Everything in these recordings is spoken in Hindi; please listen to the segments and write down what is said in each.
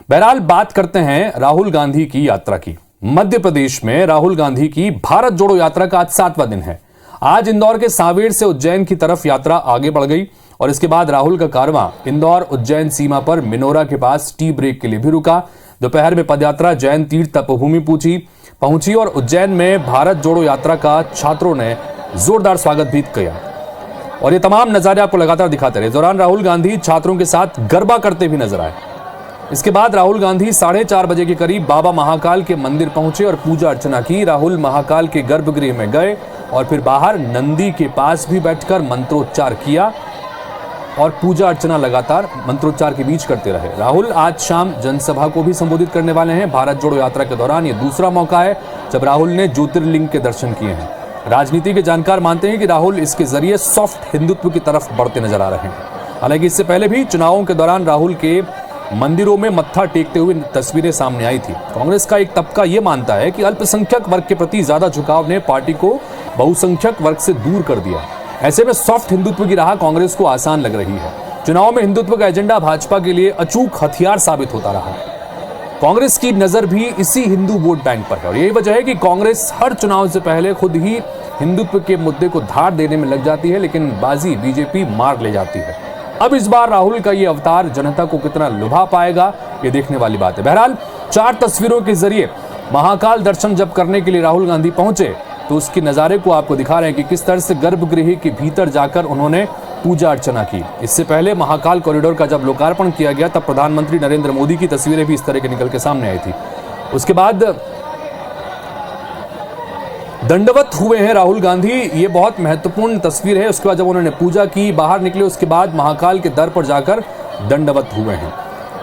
बहरहाल बात करते हैं राहुल गांधी की यात्रा की। मध्य प्रदेश में राहुल गांधी की भारत जोड़ो यात्रा का आज 7वां दिन है। आज इंदौर के सांवेर से उज्जैन की तरफ यात्रा आगे बढ़ गई और इसके बाद राहुल का कारवां इंदौर उज्जैन सीमा पर मिनोरा के पास टी ब्रेक के लिए भी रुका। दोपहर में पदयात्रा जैन तीर्थ तपोभूमि पहुंची और उज्जैन में भारत जोड़ो यात्रा का छात्रों ने जोरदार स्वागत भी किया और ये तमाम नजारे आपको लगातार दिखाते रहे। इस दौरान राहुल गांधी छात्रों के साथ गरबा करते भी नजर आए। इसके बाद राहुल गांधी 4:30 बजे के करीब बाबा महाकाल के मंदिर पहुंचे और पूजा अर्चना की। राहुल महाकाल के गर्भगृह में गए और फिर बाहर नंदी के पास भी बैठकर मंत्रोच्चार किया और पूजा अर्चना लगातार मंत्रोच्चार के बीच करते रहे। राहुल आज शाम जनसभा को भी संबोधित करने वाले हैं। भारत जोड़ो यात्रा के दौरान ये दूसरा मौका है जब राहुल ने ज्योतिर्लिंग के दर्शन किए हैं। राजनीति के जानकार मानते हैं कि राहुल इसके जरिए सॉफ्ट हिंदुत्व की तरफ बढ़ते नजर आ रहे हैं। हालांकि इससे पहले भी चुनावों के दौरान राहुल के मंदिरों में मत्था टेकते हुए तस्वीरें सामने आई थी। कांग्रेस का एक तबका यह मानता है कि अल्पसंख्यक वर्ग के प्रति ज्यादा झुकाव ने पार्टी को बहुसंख्यक वर्ग से दूर कर दिया। ऐसे में सॉफ्ट हिंदुत्व की राह कांग्रेस को आसान लग रही है। चुनाव में हिंदुत्व का एजेंडा भाजपा के लिए अचूक हथियार साबित होता रहा है। कांग्रेस की नजर भी इसी हिंदू वोट बैंक पर है और यही वजह है कि कांग्रेस हर चुनाव से पहले खुद ही हिंदुत्व के मुद्दे को धार देने में लग जाती है, लेकिन बाजी बीजेपी मार ले जाती है। अब इस बार राहुल का ये अवतार जनता को कितना लुभा पाएगा, ये देखने वाली बात है। बहरहाल 4 तस्वीरों के जरिए महाकाल दर्शन जब करने के लिए राहुल गांधी पहुंचे तो उसके नजारे को आपको दिखा रहे हैं कि किस तरह से गर्भगृह के भीतर जाकर उन्होंने पूजा अर्चना की। इससे पहले महाकाल कॉरिडोर का जब लोकार्पण किया गया तब प्रधानमंत्री नरेंद्र मोदी की तस्वीरें भी इस तरह के निकल के सामने आई थी। उसके बाद दंडवत हुए हैं राहुल गांधी, ये बहुत महत्वपूर्ण तस्वीर है। उसके बाद जब उन्होंने पूजा की, बाहर निकले, उसके बाद महाकाल के दर पर जाकर दंडवत हुए हैं।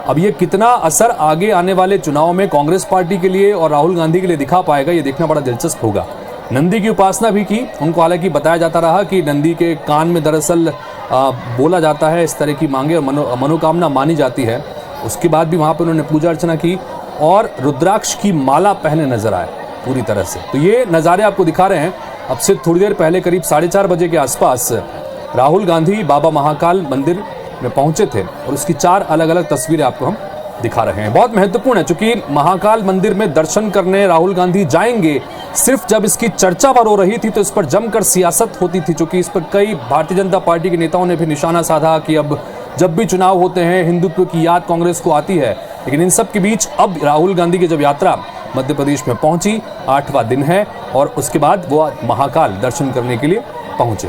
अब ये कितना असर आगे आने वाले चुनाव में कांग्रेस पार्टी के लिए और राहुल गांधी के लिए दिखा पाएगा, ये देखना बड़ा दिलचस्प होगा। नंदी की उपासना भी की उनको, हालांकि बताया जाता रहा कि नंदी के कान में दरअसल बोला जाता है, इस तरह की मांगे और मनोकामना मानी जाती है। उसके बाद भी वहां पर उन्होंने पूजा अर्चना की और रुद्राक्ष की माला पहने नजर आए पूरी तरह से। तो ये नज़ारे आपको दिखा रहे हैं। अब से थोड़ी देर पहले करीब 4:30 बजे के आसपास राहुल गांधी बाबा महाकाल मंदिर में पहुंचे थे और उसकी 4 अलग अलग तस्वीरें आपको हम दिखा रहे हैं। बहुत महत्वपूर्ण है क्योंकि महाकाल मंदिर में दर्शन करने राहुल गांधी जाएंगे सिर्फ जब इसकी चर्चा पर हो रही थी तो इस पर जमकर सियासत होती थी, क्योंकि इस पर कई भारतीय जनता पार्टी के नेताओं ने भी निशाना साधा कि अब जब भी चुनाव होते हैं हिंदुत्व की याद कांग्रेस को आती है। लेकिन इन सब के बीच अब राहुल गांधी की जब यात्रा मध्य प्रदेश में पहुंची, 8वां दिन है और उसके बाद वो महाकाल दर्शन करने के लिए पहुंचे।